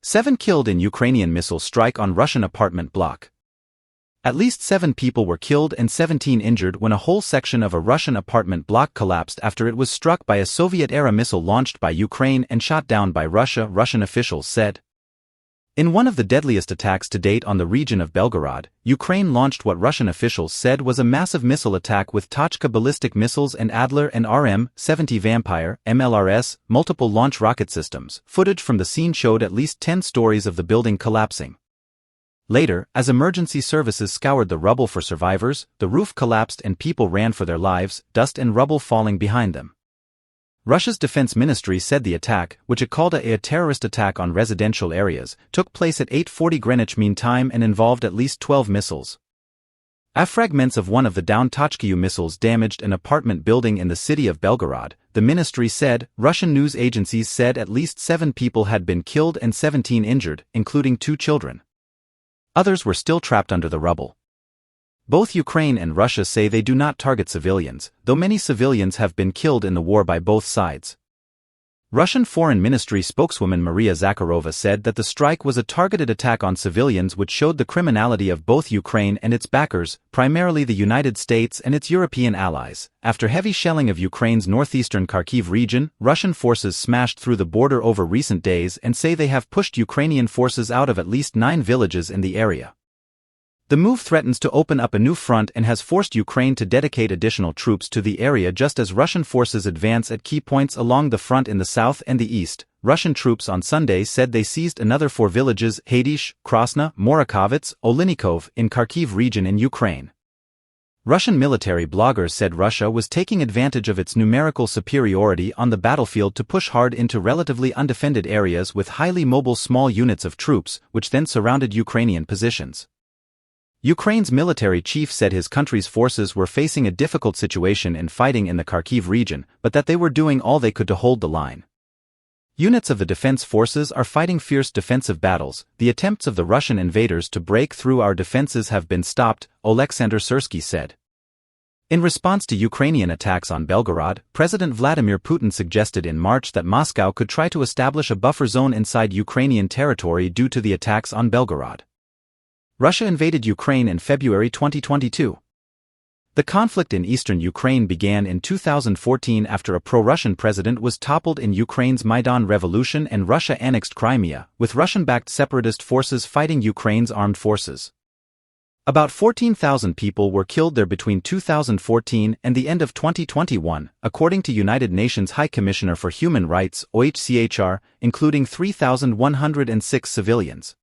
7 killed in Ukrainian missile strike on Russian apartment block. At least 7 people were killed and 17 injured when a whole section of a Russian apartment block collapsed after it was struck by a Soviet-era missile launched by Ukraine and shot down by Russia, Russian officials said. In one of the deadliest attacks to date on the region of Belgorod, Ukraine launched what Russian officials said was a massive missile attack with Tochka ballistic missiles and Adler and RM-70 Vampire, MLRS, multiple launch rocket systems. Footage from the scene showed at least 10 stories of the building collapsing. Later, as emergency services scoured the rubble for survivors, the roof collapsed and people ran for their lives, dust and rubble falling behind them. Russia's defense ministry said the attack, which it called a terrorist attack on residential areas, took place at 8:40 Greenwich Mean Time and involved at least 12 missiles. Fragments of one of the downed Tochka missiles damaged an apartment building in the city of Belgorod, the ministry said. Russian news agencies said at least 7 people had been killed and 17 injured, including 2 children. Others were still trapped under the rubble. Both Ukraine and Russia say they do not target civilians, though many civilians have been killed in the war by both sides. Russian Foreign Ministry spokeswoman Maria Zakharova said that the strike was a targeted attack on civilians which showed the criminality of both Ukraine and its backers, primarily the United States and its European allies. After heavy shelling of Ukraine's northeastern Kharkiv region, Russian forces smashed through the border over recent days and say they have pushed Ukrainian forces out of at least 9 villages in the area. The move threatens to open up a new front and has forced Ukraine to dedicate additional troops to the area just as Russian forces advance at key points along the front in the south and the east. Russian troops on Sunday said they seized another 4 villages, Hadish, Krasna, Morakovets, Olinikov, in Kharkiv region in Ukraine. Russian military bloggers said Russia was taking advantage of its numerical superiority on the battlefield to push hard into relatively undefended areas with highly mobile small units of troops, which then surrounded Ukrainian positions. Ukraine's military chief said his country's forces were facing a difficult situation in fighting in the Kharkiv region, but that they were doing all they could to hold the line. Units of the defense forces are fighting fierce defensive battles. The attempts of the Russian invaders to break through our defenses have been stopped, Oleksandr Syrsky said. In response to Ukrainian attacks on Belgorod, President Vladimir Putin suggested in March that Moscow could try to establish a buffer zone inside Ukrainian territory due to the attacks on Belgorod. Russia invaded Ukraine in February 2022. The conflict in eastern Ukraine began in 2014 after a pro-Russian president was toppled in Ukraine's Maidan Revolution and Russia annexed Crimea, with Russian-backed separatist forces fighting Ukraine's armed forces. About 14,000 people were killed there between 2014 and the end of 2021, according to United Nations High Commissioner for Human Rights, OHCHR, including 3,106 civilians.